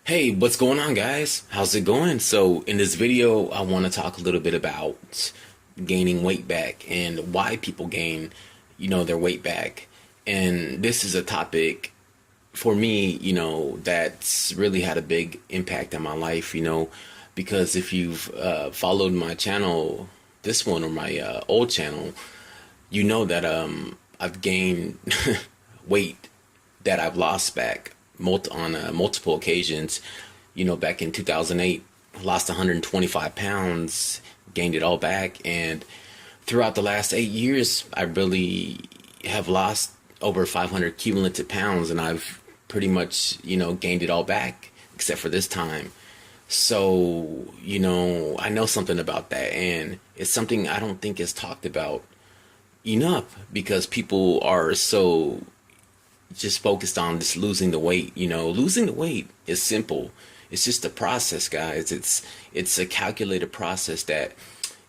Hey, what's going on, guys? How's it going? So, in this video, I want to talk a little bit about gaining weight back and why people gain, their weight back. And this is a topic for me, that's really had a big impact on my life, because if you've followed my channel, this one or my old channel, you know that I've gained weight that I've lost back on multiple occasions. Back in 2008, lost 125 pounds, gained it all back, and throughout the last 8 years, I really have lost over 500 cumulative pounds, and I've pretty much, gained it all back except for this time. So, I know something about that, and it's something I don't think is talked about enough because people are so just focused on just losing the weight. Losing the weight is simple. It's just a process, guys. It's a calculated process that,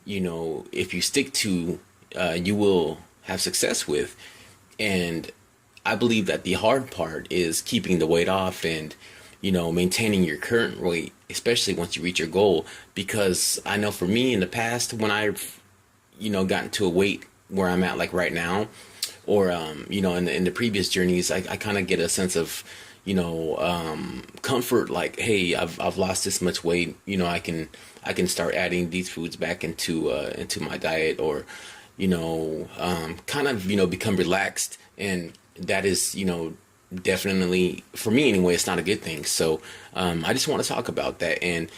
if you stick to, you will have success with. And I believe that the hard part is keeping the weight off and, maintaining your current weight, especially once you reach your goal. Because I know for me in the past, when I've, gotten to a weight where I'm at like right now, or in the previous journeys, I kind of get a sense of comfort, like, hey, I've lost this much weight, I can start adding these foods back into my diet, or kind of become relaxed. And that is definitely, for me anyway, it's not a good thing. So I just want to talk about that, and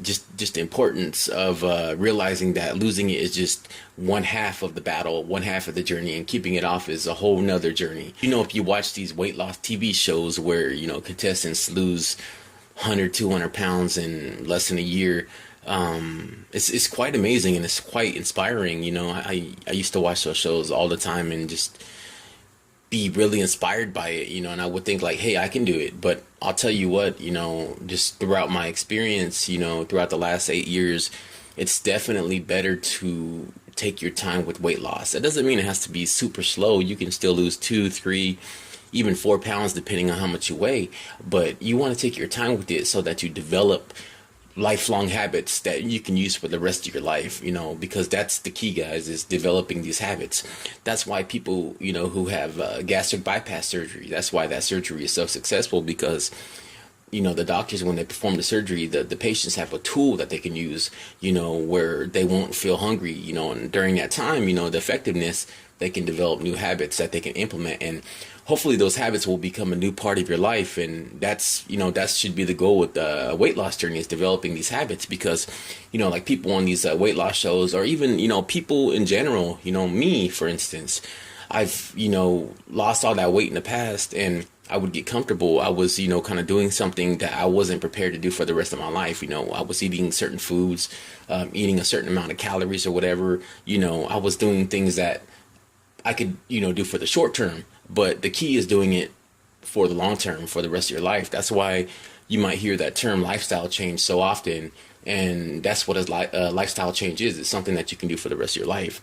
just the importance of realizing that losing it is just one half of the battle, one half of the journey, and keeping it off is a whole nother journey. If you watch these weight loss TV shows where contestants lose 100, 200 pounds in less than a year, it's quite amazing and it's quite inspiring. I used to watch those shows all the time and just be really inspired by it, and I would think like, hey, I can do it. But I'll tell you what, just throughout my experience, throughout the last 8 years, it's definitely better to take your time with weight loss. That doesn't mean it has to be super slow. You can still lose 2, 3, even 4 pounds depending on how much you weigh, but you want to take your time with it so that you develop lifelong habits that you can use for the rest of your life, because that's the key, guys, is developing these habits. That's why people, who have gastric bypass surgery, that's why that surgery is so successful, because the doctors, when they perform the surgery, the patients have a tool that they can use, where they won't feel hungry, and during that time, the effectiveness, they can develop new habits that they can implement, and hopefully those habits will become a new part of your life. And that's, that should be the goal with the weight loss journey, is developing these habits. Because, like people on these weight loss shows, or even, people in general, me, for instance, I've, lost all that weight in the past, and I would get comfortable. I was, kind of doing something that I wasn't prepared to do for the rest of my life. I was eating certain foods, eating a certain amount of calories or whatever. I was doing things that I could, do for the short term, but the key is doing it for the long term, for the rest of your life. That's why you might hear that term lifestyle change so often. And that's what a lifestyle change is. It's something that you can do for the rest of your life.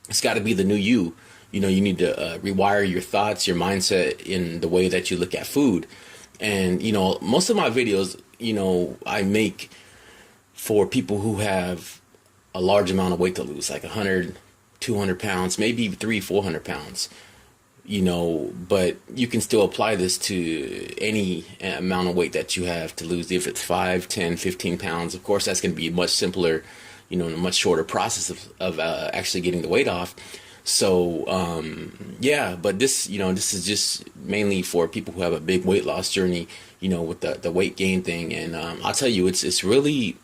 It's got to be the new you. You need to rewire your thoughts, your mindset, in the way that you look at food. And, most of my videos, I make for people who have a large amount of weight to lose, like 100, 200 pounds, maybe 300, 400 pounds, but you can still apply this to any amount of weight that you have to lose. If it's 5, 10, 15 pounds, of course, that's going to be much simpler, a much shorter process of actually getting the weight off. So, yeah, but this is just mainly for people who have a big weight loss journey, with the weight gain thing. And, I'll tell you, it's really,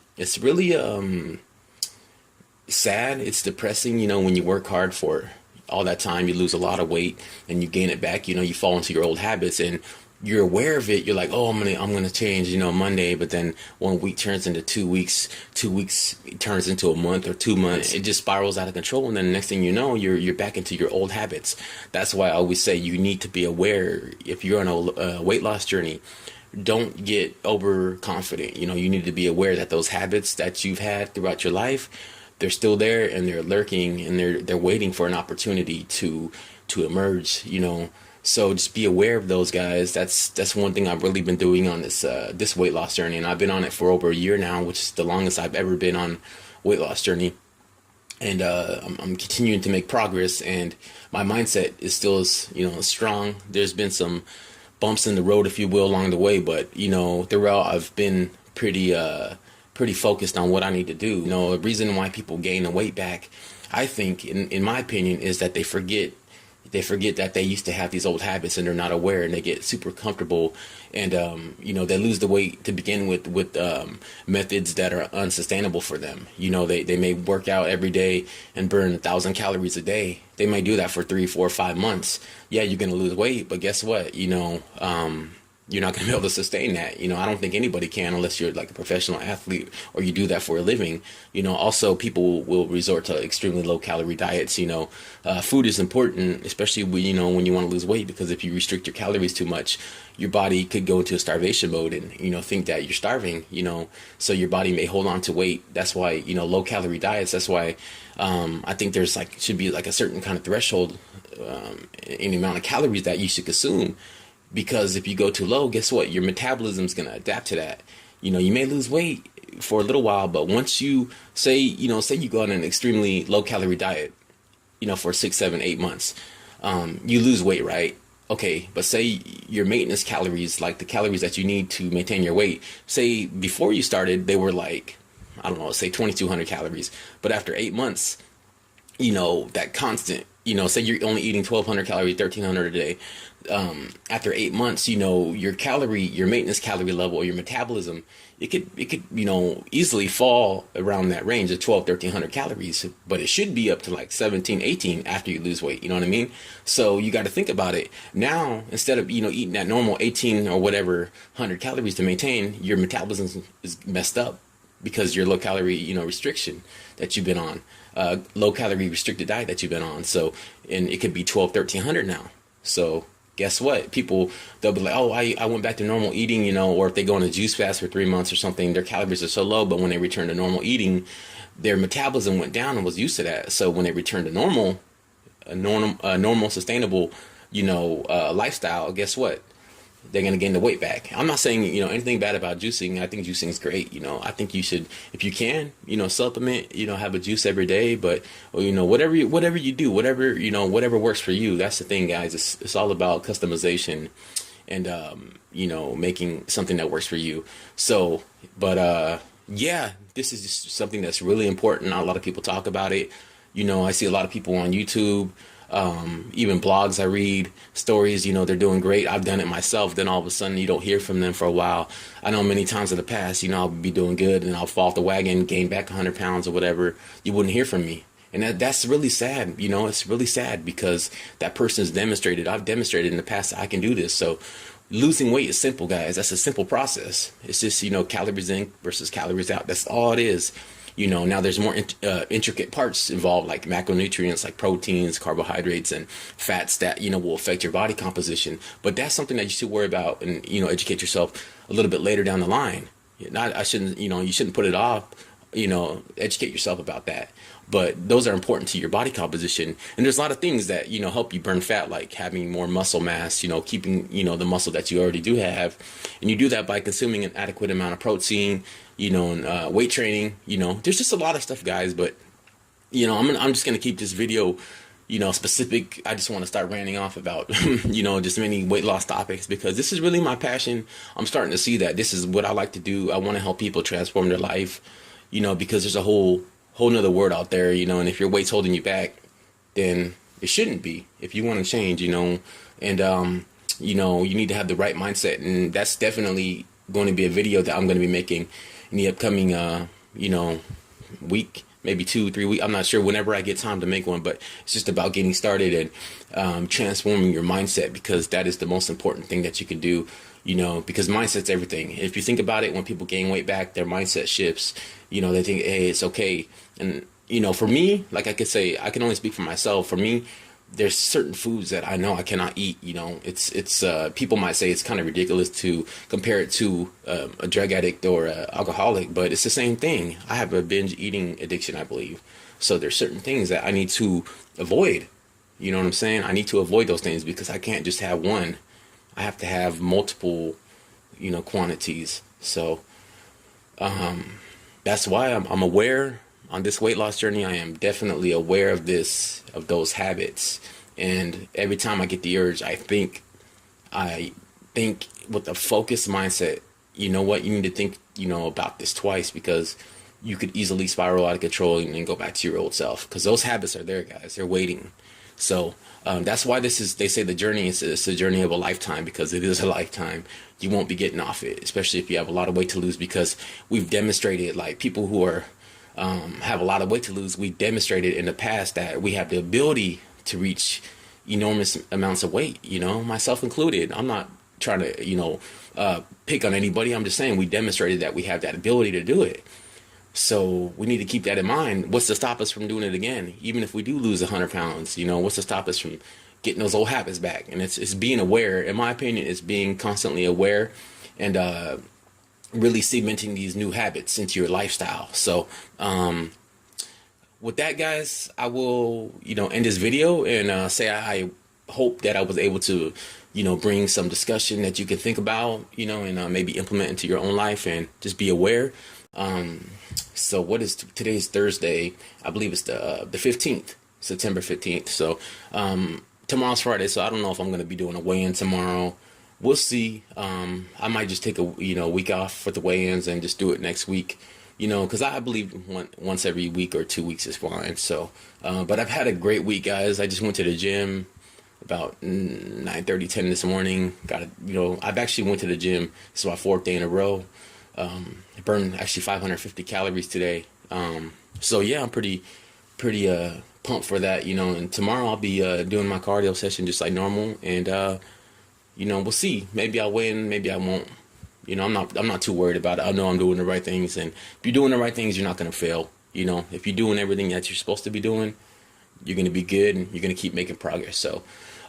sad. It's depressing, when you work hard for all that time, you lose a lot of weight and you gain it back, you fall into your old habits, and you're aware of it. You're like, oh, I'm gonna change, Monday, but then 1 week turns into 2 weeks, 2 weeks turns into a month or 2 months. It just spirals out of control, and then the next thing you know, you're back into your old habits. That's why I always say you need to be aware. If you're on a weight loss journey, don't get overconfident. You need to be aware that those habits that you've had throughout your life, they're still there, and they're lurking, and they're waiting for an opportunity to emerge, So just be aware of those guys. That's one thing I've really been doing on this weight loss journey, and I've been on it for over a year now, which is the longest I've ever been on weight loss journey. And I'm continuing to make progress, and my mindset is still as strong. There's been some bumps in the road, if you will, along the way, but throughout I've been pretty focused on what I need to do. The reason why people gain the weight back, I think, in my opinion, is that they forget that they used to have these old habits and they're not aware, and they get super comfortable, and they lose the weight to begin with methods that are unsustainable for them. They may work out every day and burn 1,000 calories a day. They may do that for 3, 4, 5 months. Yeah, you're gonna lose weight, but guess what? You're not going to be able to sustain that. I don't think anybody can unless you're like a professional athlete or you do that for a living. Also people will resort to extremely low calorie diets. Food is important, especially when you want to lose weight, because if you restrict your calories too much, your body could go into a starvation mode and, think that you're starving, so your body may hold on to weight. That's why, low calorie diets, that's why, I think there's should be like a certain kind of threshold, in the amount of calories that you should consume. Because if you go too low, guess what? Your metabolism's going to adapt to that. You may lose weight for a little while, but once you say you go on an extremely low calorie diet, for 6, 7, 8 months, you lose weight, right? Okay, but say your maintenance calories, like the calories that you need to maintain your weight, say before you started, they were like, I don't know, say 2,200 calories. But after 8 months, that constant, say you're only eating 1,200 calories, 1,300 a day. After 8 months, your maintenance calorie level or your metabolism, it could easily fall around that range of 1,300 calories, but it should be up to like 17, 18 after you lose weight. You know what I mean? So you got to think about it now. Instead of eating that normal 18 or whatever 100 calories to maintain, your metabolism is messed up because your low calorie restriction that you've been on, low calorie restricted diet that you've been on. So, and it could be 12, 1,300 now. So guess what? They'll be like, oh, I went back to normal eating, or if they go on a juice fast for 3 months or something, their calories are so low, but when they return to normal eating, their metabolism went down and was used to that. So when they return to a normal, sustainable, lifestyle, guess what? They're going to gain the weight back. I'm not saying, anything bad about juicing. I think juicing is great. I think you should, if you can, supplement, have a juice every day, but, whatever you do, whatever works for you. That's the thing, guys. It's all about customization and, making something that works for you. So, but, yeah, this is just something that's really important. Not a lot of people talk about it. I see a lot of people on YouTube, even blogs I read, stories, they're doing great. I've done it myself. Then all of a sudden you don't hear from them for a while. I know many times in the past, I'll be doing good and I'll fall off the wagon, gain back 100 pounds or whatever. You wouldn't hear from me. And that's really sad. It's really sad because that person's I've demonstrated in the past that I can do this. So losing weight is simple, guys. That's a simple process. It's just, calories in versus calories out. That's all it is. Now there's more intricate parts involved, like macronutrients, like proteins, carbohydrates, and fats that, will affect your body composition. But that's something that you should worry about and, educate yourself a little bit later down the line. You shouldn't put it off, educate yourself about that. But those are important to your body composition. And there's a lot of things that, help you burn fat, like having more muscle mass, keeping, the muscle that you already do have. And you do that by consuming an adequate amount of protein, and weight training. There's just a lot of stuff, guys. But, I'm just going to keep this video, specific. I just want to start ranting off about, just many weight loss topics because this is really my passion. I'm starting to see that this is what I like to do. I want to help people transform their life, because there's a whole nother word out there, and if your weight's holding you back, then it shouldn't be. If you want to change, and you need to have the right mindset, and that's definitely going to be a video that I'm going to be making in the upcoming week, maybe 2, 3 weeks. I'm not sure, whenever I get time to make one, but it's just about getting started and transforming your mindset, because that is the most important thing that you can do, because mindset's everything. If you think about it, when people gain weight back, their mindset shifts. They think, hey, it's okay. And, for me, like I could say, I can only speak for myself. For me, there's certain foods that I know I cannot eat. It's people might say it's kind of ridiculous to compare it to a drug addict or an alcoholic, but it's the same thing. I have a binge eating addiction, I believe. So there's certain things that I need to avoid. You know what I'm saying? I need to avoid those things because I can't just have one. I have to have multiple, quantities. So that's why I'm aware on this weight loss journey. I am definitely aware of those habits. And every time I get the urge, I think with a focused mindset, you know what, you need to think, about this twice, because you could easily spiral out of control and go back to your old self, because those habits are there, guys. They're waiting. So that's why they say the journey is a journey of a lifetime, because it is a lifetime. You won't be getting off it, especially if you have a lot of weight to lose, because we've demonstrated, like, people who are have a lot of weight to lose, we demonstrated in the past that we have the ability to reach enormous amounts of weight, myself included. I'm not trying to, pick on anybody. I'm just saying we demonstrated that we have that ability to do it. So we need to keep that in mind. What's to stop us from doing it again? Even if we do lose 100 pounds, what's to stop us from getting those old habits back? And it's being aware. In my opinion, it's being constantly aware and really cementing these new habits into your lifestyle. So with that, guys, I will, end this video and say I hope that I was able to, bring some discussion that you can think about, and maybe implement into your own life, and just be aware. So what is today's Thursday? I believe it's the 15th, September 15th. So tomorrow's Friday, so I don't know if I'm going to be doing a weigh-in tomorrow. We'll see. I might just take a week off for the weigh-ins and just do it next week. Because I believe once every week or 2 weeks is fine. So, but I've had a great week, guys. I just went to the gym about 9:30, 10 this morning. I've actually went to the gym. It's my 4th day in a row. I burned actually 550 calories today. So yeah, I'm pretty pumped for that, and tomorrow I'll be doing my cardio session just like normal, and we'll see. Maybe I'll win, maybe I won't. I'm not too worried about it. I know I'm doing the right things, and if you're doing the right things, you're not going to fail. If you're doing everything that you're supposed to be doing, you're going to be good, and you're going to keep making progress. So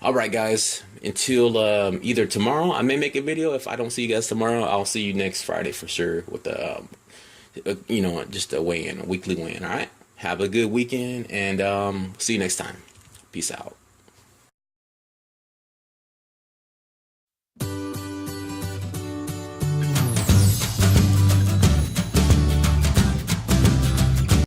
all right, guys, until either tomorrow, I may make a video. If I don't see you guys tomorrow, I'll see you next Friday for sure with the, just a weigh-in, a weekly weigh-in. All right, have a good weekend, and see you next time. Peace out.